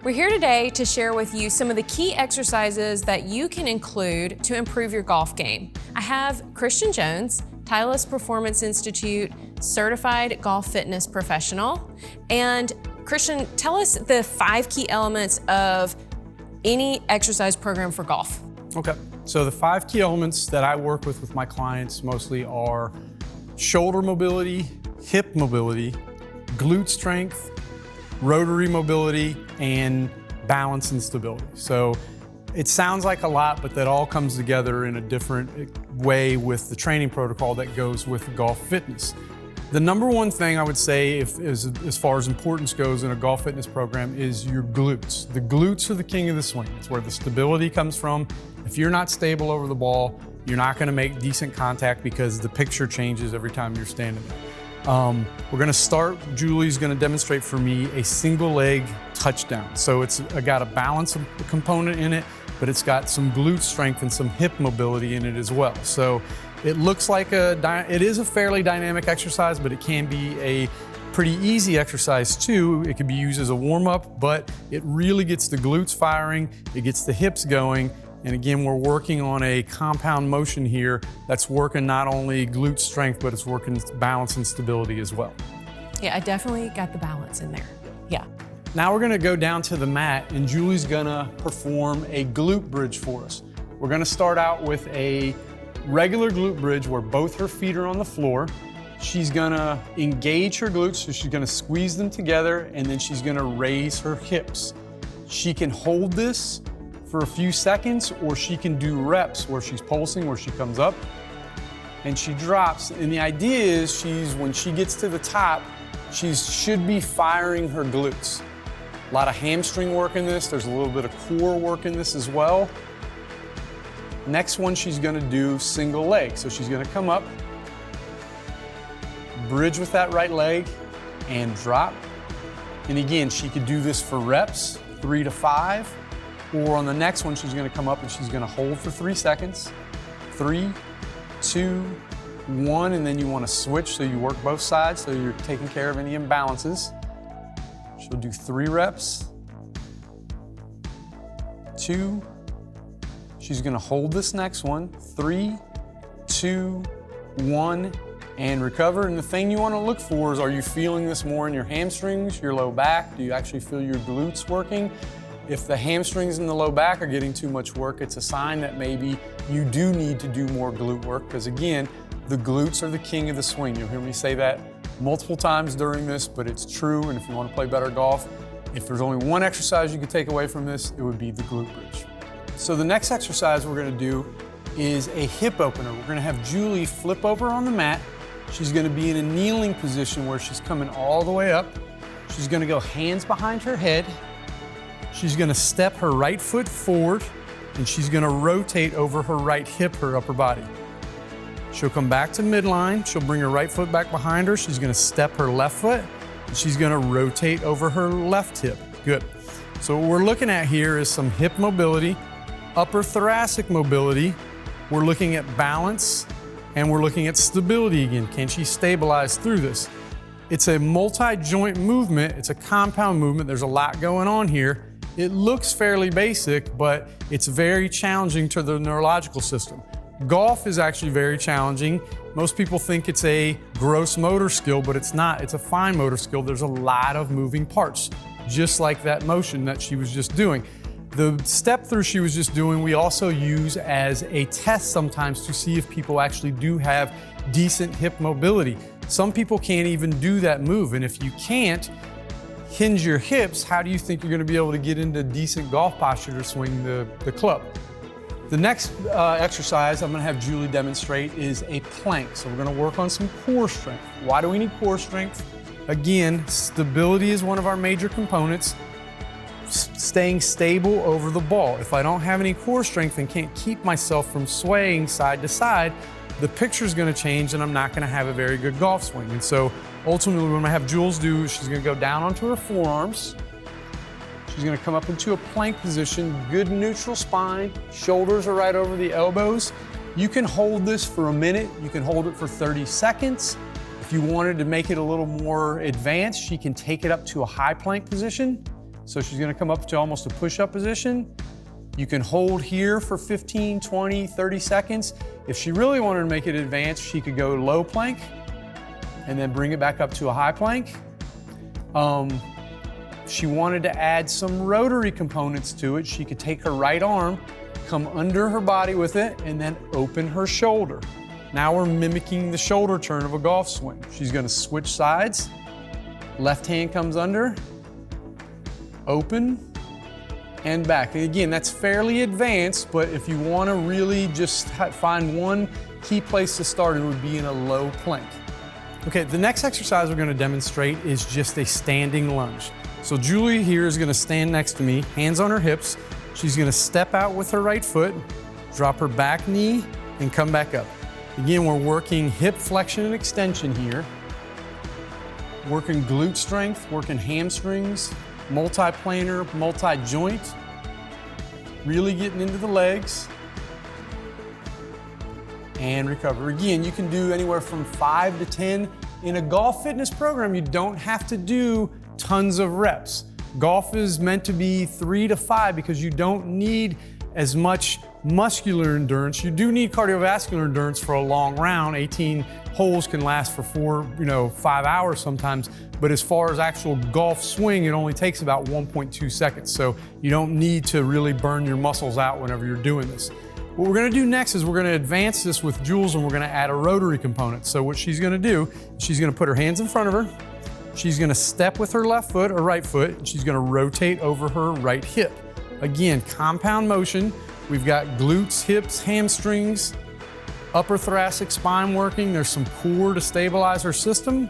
We're here today to share with you some of the key exercises that you can include to improve your golf game. I have Kristian Jones, Titleist Performance Institute certified golf fitness professional. And Kristian, tell us the 5 key elements of any exercise program for golf. Okay, so the 5 key elements that I work with my clients mostly are shoulder mobility, hip mobility, glute strength, rotary mobility, and balance and stability. So it sounds like a lot, but that all comes together in a different way with the training protocol that goes with golf fitness. The number one thing I would say, as far as importance goes in a golf fitness program, is your glutes. The glutes are the king of the swing. It's where the stability comes from. If you're not stable over the ball, you're not going to make decent contact because the picture changes every time you're standing there. We're going to start, Julie's going to demonstrate for me a single leg touchdown. So it's got a balance component in it, but it's got some glute strength and some hip mobility in it as well. So it looks like it is a fairly dynamic exercise, but it can be a pretty easy exercise too. It can be used as a warm-up, but it really gets the glutes firing, it gets the hips going. And again, we're working on a compound motion here that's working not only glute strength, but it's working balance and stability as well. Yeah, I definitely got the balance in there. Yeah. Now we're gonna go down to the mat and Julie's gonna perform a glute bridge for us. We're gonna start out with a regular glute bridge where both her feet are on the floor. She's gonna engage her glutes, so she's gonna squeeze them together and then she's gonna raise her hips. She can hold this for a few seconds, or she can do reps where she's pulsing, where she comes up and she drops. And the idea is when she gets to the top, she should be firing her glutes. A lot of hamstring work in this. There's a little bit of core work in this as well. Next one, she's gonna do single leg. So she's gonna come up, bridge with that right leg and drop. And again, she could do this for reps, 3 to 5. Or on the next one, she's gonna come up and she's gonna hold for 3 seconds. 3, 2, 1, and then you wanna switch so you work both sides so you're taking care of any imbalances. She'll do 3 reps. 2, she's gonna hold this next one. 3, 2, 1, and recover. And the thing you wanna look for is, are you feeling this more in your hamstrings, your low back? Do you actually feel your glutes working? If the hamstrings and the low back are getting too much work, it's a sign that maybe you do need to do more glute work, because again, the glutes are the king of the swing. You'll hear me say that multiple times during this, but it's true. And if you want to play better golf, if there's only one exercise you could take away from this, it would be the glute bridge. So the next exercise we're going to do is a hip opener. We're going to have Julie flip over on the mat. She's going to be in a kneeling position where she's coming all the way up. She's going to go hands behind her head. She's gonna step her right foot forward and she's gonna rotate over her right hip, her upper body. She'll come back to midline. She'll bring her right foot back behind her. She's gonna step her left foot and she's gonna rotate over her left hip. Good. So what we're looking at here is some hip mobility, upper thoracic mobility. We're looking at balance and we're looking at stability again. Can she stabilize through this? It's a multi-joint movement. It's a compound movement. There's a lot going on here. It looks fairly basic, but it's very challenging to the neurological system. Golf is actually very challenging. Most people think it's a gross motor skill, but it's not. It's a fine motor skill. There's a lot of moving parts, just like that motion that she was just doing. The step through she was just doing, we also use as a test sometimes to see if people actually do have decent hip mobility. Some people can't even do that move, and if you can't hinge your hips, how do you think you're going to be able to get into decent golf posture to swing the club? The next exercise I'm going to have Julie demonstrate is a plank. So we're going to work on some core strength. Why do we need core strength? Again, stability is one of our major components. Staying stable over the ball. If I don't have any core strength and can't keep myself from swaying side to side, the picture's gonna change and I'm not gonna have a very good golf swing. And so ultimately what I'm gonna have Jules do is she's gonna go down onto her forearms. She's gonna come up into a plank position, good neutral spine, shoulders are right over the elbows. You can hold this for a minute, you can hold it for 30 seconds. If you wanted to make it a little more advanced, she can take it up to a high plank position. So she's gonna come up to almost a push-up position. You can hold here for 15, 20, 30 seconds. If she really wanted to make it advanced, she could go low plank and then bring it back up to a high plank. She wanted to add some rotary components to it. She could take her right arm, come under her body with it, and then open her shoulder. Now we're mimicking the shoulder turn of a golf swing. She's gonna switch sides. Left hand comes under, open, and back. And again, that's fairly advanced, but if you wanna really just find one key place to start, it would be in a low plank. Okay, the next exercise we're gonna demonstrate is just a standing lunge. So Julie here is gonna stand next to me, hands on her hips. She's gonna step out with her right foot, drop her back knee, and come back up. Again, we're working hip flexion and extension here. Working glute strength, working hamstrings, multi-planar, multi-joint. Really getting into the legs. And recover. Again, you can do anywhere from 5 to 10. In a golf fitness program, you don't have to do tons of reps. Golf is meant to be 3 to 5 because you don't need as much muscular endurance. You do need cardiovascular endurance for a long round. 18 holes can last for 5 hours sometimes. But as far as actual golf swing, it only takes about 1.2 seconds. So you don't need to really burn your muscles out whenever you're doing this. What we're gonna do next is we're gonna advance this with Jules and we're gonna add a rotary component. So what she's gonna do, she's gonna put her hands in front of her. She's gonna step with her left foot or right foot, and she's gonna rotate over her right hip. Again, compound motion. We've got glutes, hips, hamstrings, upper thoracic spine working. There's some core to stabilize her system.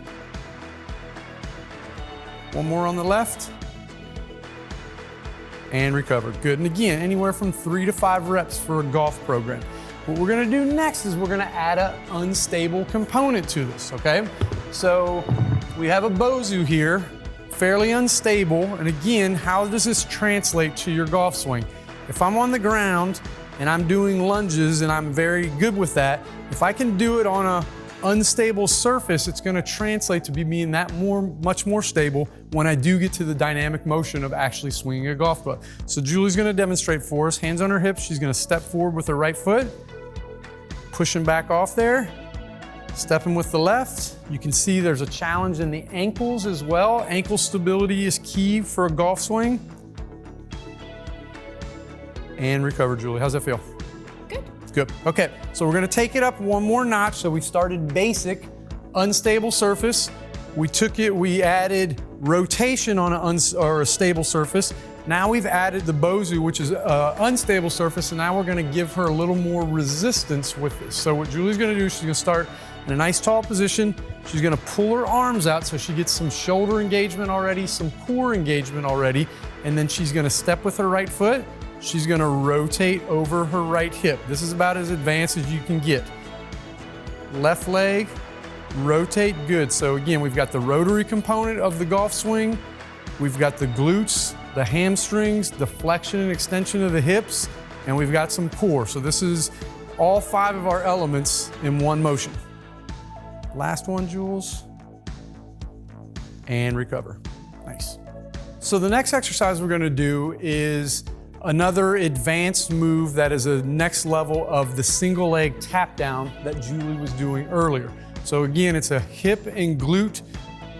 One more on the left. And recover. Good. And again, anywhere from 3 to 5 reps for a golf program. What we're gonna do next is we're gonna add an unstable component to this, okay? So we have a bozu here, fairly unstable. And again, how does this translate to your golf swing? If I'm on the ground and I'm doing lunges and I'm very good with that, if I can do it on an unstable surface, it's gonna translate to being much more stable when I do get to the dynamic motion of actually swinging a golf club. So Julie's gonna demonstrate for us, hands on her hips. She's gonna step forward with her right foot, pushing back off there, stepping with the left. You can see there's a challenge in the ankles as well. Ankle stability is key for a golf swing. And recover, Julie. How's that feel? Good. Good. Okay, so we're gonna take it up one more notch. So we started basic, unstable surface. We added rotation on a stable surface. Now we've added the bozu, which is an unstable surface, and now we're gonna give her a little more resistance with this. So what Julie's gonna do, she's gonna start in a nice tall position. She's gonna pull her arms out so she gets some shoulder engagement already, some core engagement already, and then she's gonna step with her right foot. She's gonna rotate over her right hip. This is about as advanced as you can get. Left leg, rotate, good. So again, we've got the rotary component of the golf swing. We've got the glutes, the hamstrings, the flexion and extension of the hips, and we've got some core. So this is all 5 of our elements in one motion. Last one, Jules. And recover. Nice. So the next exercise we're gonna do is another advanced move that is a next level of the single leg tap down that Julie was doing earlier. So again, it's a hip and glute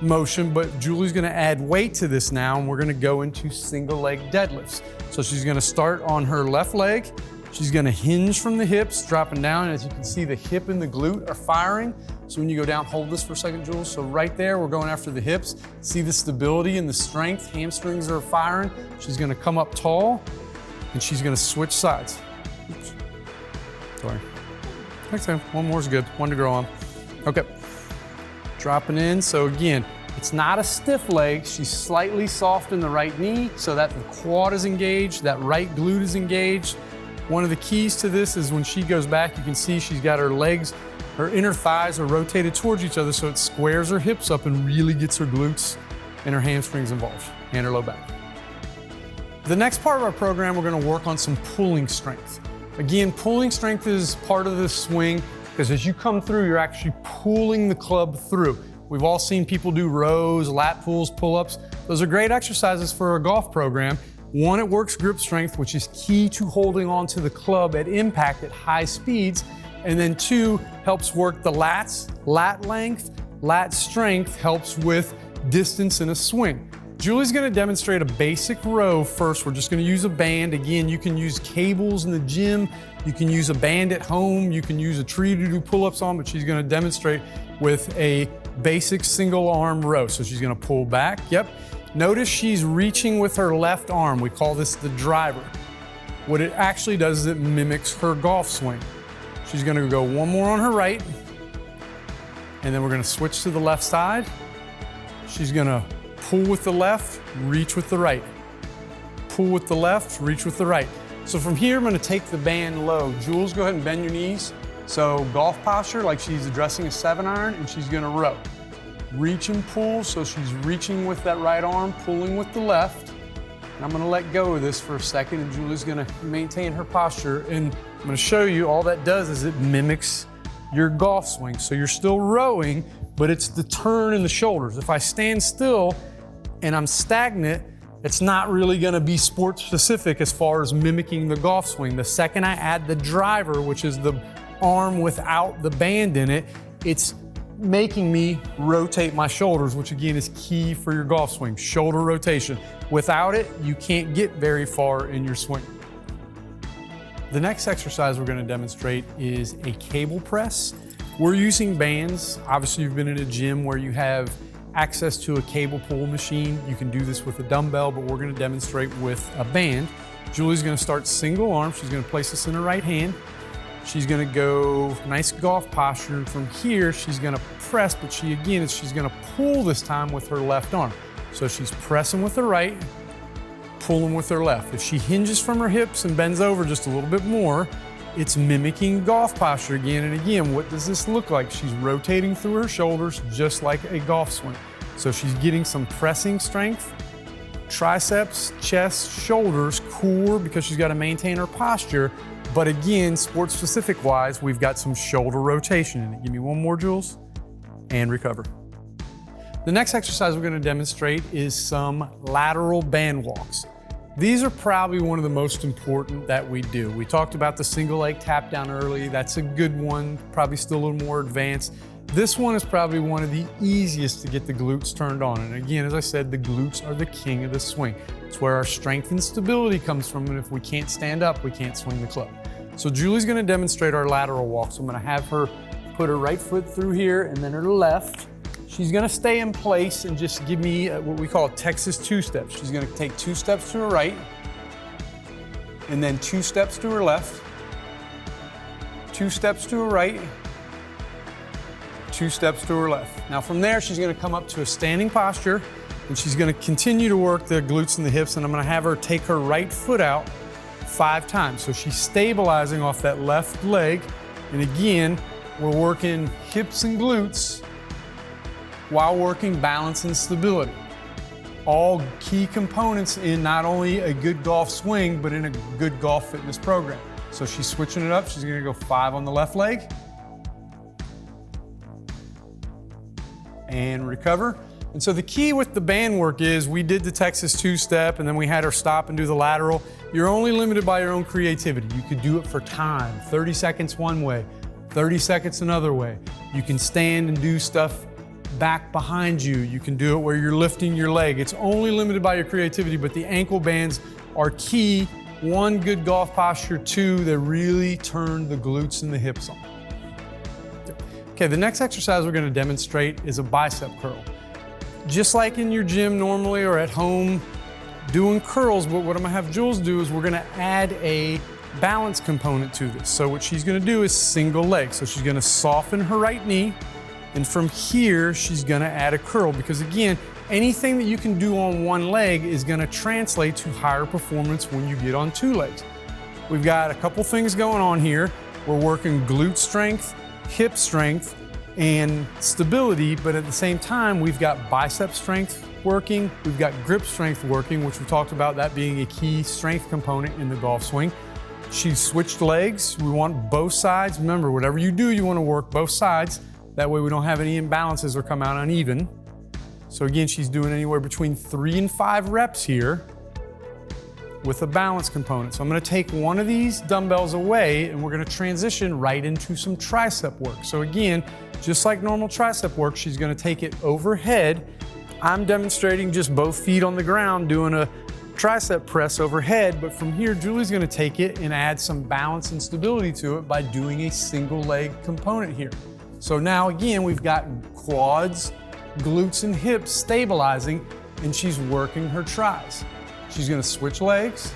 motion, but Julie's gonna add weight to this now, and we're gonna go into single leg deadlifts. So she's gonna start on her left leg. She's gonna hinge from the hips, dropping down. And as you can see, the hip and the glute are firing. So when you go down, hold this for a second, Jules. So right there, we're going after the hips. See the stability and the strength. Hamstrings are firing. She's gonna come up tall, and she's gonna switch sides. Oops. Sorry. Next time, one more is good. One to grow on. Okay. Dropping in. So again, it's not a stiff leg. She's slightly soft in the right knee so that the quad is engaged, that right glute is engaged. One of the keys to this is when she goes back, you can see she's got her legs, her inner thighs are rotated towards each other, so it squares her hips up and really gets her glutes and her hamstrings involved, and her low back. The next part of our program, we're gonna work on some pulling strength. Again, pulling strength is part of the swing because as you come through, you're actually pulling the club through. We've all seen people do rows, lat pulls, pull-ups. Those are great exercises for a golf program. One, it works grip strength, which is key to holding onto the club at impact at high speeds. And then two, helps work the lats, lat length, lat strength, helps with distance in a swing. Julie's gonna demonstrate a basic row first. We're just gonna use a band. Again, you can use cables in the gym. You can use a band at home. You can use a tree to do pull-ups on, but she's gonna demonstrate with a basic single arm row. So she's gonna pull back, yep. Notice she's reaching with her left arm. We call this the driver. What it actually does is it mimics her golf swing. She's gonna go one more on her right, and then we're gonna switch to the left side. She's gonna pull with the left, reach with the right. Pull with the left, reach with the right. So from here, I'm gonna take the band low. Jules, go ahead and bend your knees. So golf posture, like she's addressing a 7-iron, and she's gonna row. Reach and pull, so she's reaching with that right arm, pulling with the left. And I'm gonna let go of this for a second, and Julie's gonna maintain her posture. And I'm gonna show you, all that does is it mimics your golf swing. So you're still rowing, but it's the turn in the shoulders. If I stand still and I'm stagnant, it's not really gonna be sport specific as far as mimicking the golf swing. The second I add the driver, which is the arm without the band in it, it's making me rotate my shoulders, which again is key for your golf swing, shoulder rotation. Without it, you can't get very far in your swing. The next exercise we're gonna demonstrate is a cable press. We're using bands. Obviously, you've been in a gym where you have access to a cable pull machine. You can do this with a dumbbell, but we're gonna demonstrate with a band. Julie's gonna start single arm. She's gonna place this in her right hand. She's gonna go nice golf posture. And from here, she's gonna press, but she's gonna pull this time with her left arm. So she's pressing with her right, pulling with her left. If she hinges from her hips and bends over just a little bit more, it's mimicking golf posture again and again. What does this look like? She's rotating through her shoulders just like a golf swing. So she's getting some pressing strength, triceps, chest, shoulders, core, because she's got to maintain her posture. But again, sport specific wise, we've got some shoulder rotation in it. Give me one more, Jules, and recover. The next exercise we're going to demonstrate is some lateral band walks. These are probably one of the most important that we do. We talked about the single leg tap down early. That's a good one, probably still a little more advanced. This one is probably one of the easiest to get the glutes turned on. And again, as I said, the glutes are the king of the swing. It's where our strength and stability comes from, and if we can't stand up, we can't swing the club. So Julie's gonna demonstrate our lateral walk. So I'm gonna have her put her right foot through here and then her left. She's gonna stay in place and just give me what we call a Texas two-step. She's gonna take 2 steps to her right, and then 2 steps to her left, 2 steps to her right, 2 steps to her left. Now from there, she's gonna come up to a standing posture, and she's gonna continue to work the glutes and the hips, and I'm gonna have her take her right foot out 5 times. So she's stabilizing off that left leg, and again, we're working hips and glutes while working balance and stability. All key components in not only a good golf swing, but in a good golf fitness program. So she's switching it up. She's gonna go 5 on the left leg. And recover. And so the key with the band work is we did the Texas two-step and then we had her stop and do the lateral. You're only limited by your own creativity. You could do it for time, 30 seconds one way, 30 seconds another way. You can stand and do stuff back behind you. You can do it where you're lifting your leg. It's only limited by your creativity, but the ankle bands are key. 1, good golf posture. 2, they really turn the glutes and the hips on. Okay, the next exercise we're gonna demonstrate is a bicep curl. Just like in your gym normally or at home doing curls, but what I'm gonna have Jules do is we're gonna add a balance component to this. So what she's gonna do is single leg. So she's gonna soften her right knee, and from here, she's gonna add a curl, because again, anything that you can do on one leg is gonna translate to higher performance when you get on 2 legs. We've got a couple things going on here. We're working glute strength, hip strength, and stability, but at the same time, we've got bicep strength working, we've got grip strength working, which we talked about that being a key strength component in the golf swing. She switched legs. We want both sides. Remember, whatever you do, you want to work both sides. That way we don't have any imbalances or come out uneven. So again, she's doing anywhere between 3 and 5 reps here with a balance component. So I'm gonna take one of these dumbbells away and we're gonna transition right into some tricep work. So again, just like normal tricep work, she's gonna take it overhead. I'm demonstrating just both feet on the ground doing a tricep press overhead, but from here, Julie's gonna take it and add some balance and stability to it by doing a single leg component here. So now again, we've got quads, glutes and hips stabilizing, and she's working her tris. She's gonna switch legs.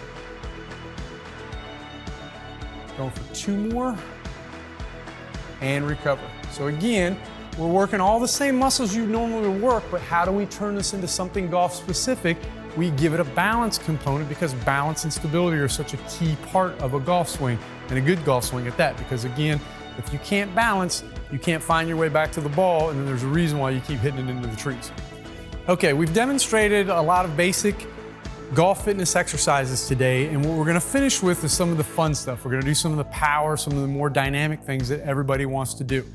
Going for 2 more, and recover. So again, we're working all the same muscles you normally work, but how do we turn this into something golf specific? We give it a balance component because balance and stability are such a key part of a golf swing, and a good golf swing at that, because again, if you can't balance, you can't find your way back to the ball, and then there's a reason why you keep hitting it into the trees. Okay, we've demonstrated a lot of basic golf fitness exercises today, and what we're gonna finish with is some of the fun stuff. We're gonna do some of the power, some of the more dynamic things that everybody wants to do.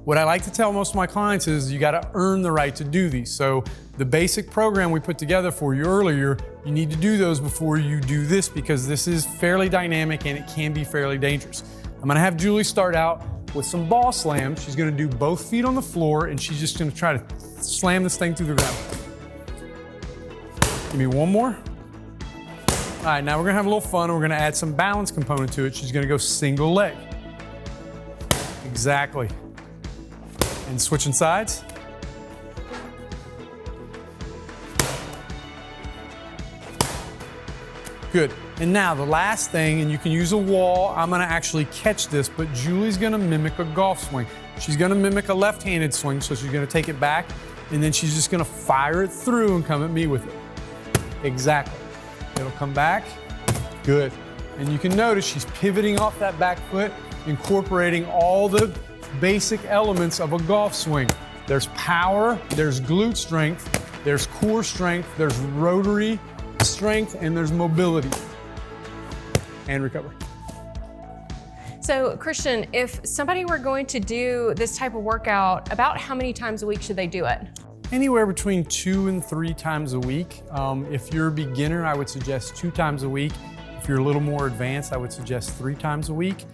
What I like to tell most of my clients is you gotta earn the right to do these. So the basic program we put together for you earlier, you need to do those before you do this because this is fairly dynamic and it can be fairly dangerous. I'm gonna have Julie start out with some ball slams. She's gonna do both feet on the floor and she's just gonna try to slam this thing through the ground. Give me one more. All right, now we're gonna have a little fun. We're gonna add some balance component to it. She's gonna go single leg. Exactly. And switching sides. Good. And now the last thing, and you can use a wall. I'm gonna actually catch this, but Julie's gonna mimic a golf swing. She's gonna mimic a left-handed swing, so she's gonna take it back, and then she's just gonna fire it through and come at me with it. Exactly. It'll come back. Good. And you can notice she's pivoting off that back foot, incorporating all the basic elements of a golf swing. There's power, there's glute strength, there's core strength, there's rotary strength, and there's mobility. And recover. So Kristian, if somebody were going to do this type of workout, about how many times a week should they do it? Anywhere between 2 and 3 times a week. If you're a beginner, I would suggest 2 times a week. If you're a little more advanced, I would suggest 3 times a week.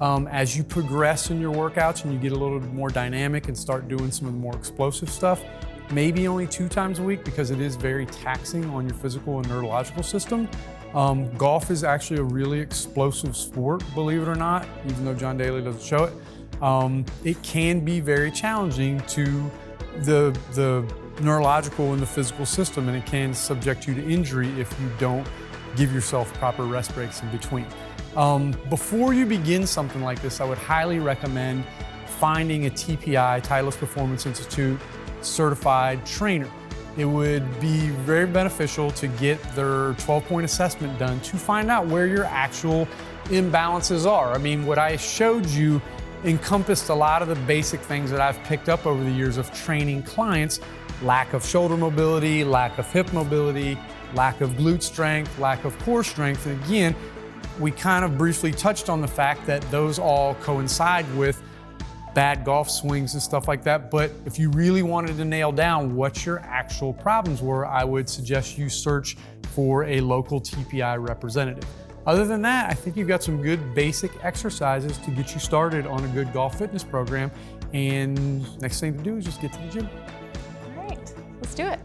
As you progress in your workouts and you get a little more dynamic and start doing some of the more explosive stuff, maybe only 2 times a week because it is very taxing on your physical and neurological system. Golf is actually a really explosive sport, believe it or not, even though John Daly doesn't show it. It can be very challenging to the neurological and the physical system, and it can subject you to injury if you don't give yourself proper rest breaks in between. Before you begin something like this, I would highly recommend finding a TPI, Titleist Performance Institute, certified trainer. It would be very beneficial to get their 12-point assessment done to find out where your actual imbalances are. I mean, what I showed you encompassed a lot of the basic things that I've picked up over the years of training clients: lack of shoulder mobility, lack of hip mobility, lack of glute strength, lack of core strength. And again, we kind of briefly touched on the fact that those all coincide with bad golf swings and stuff like that. But if you really wanted to nail down what your actual problems were, I would suggest you search for a local TPI representative. Other than that, I think you've got some good basic exercises to get you started on a good golf fitness program. And next thing to do is just get to the gym. All right, let's do it.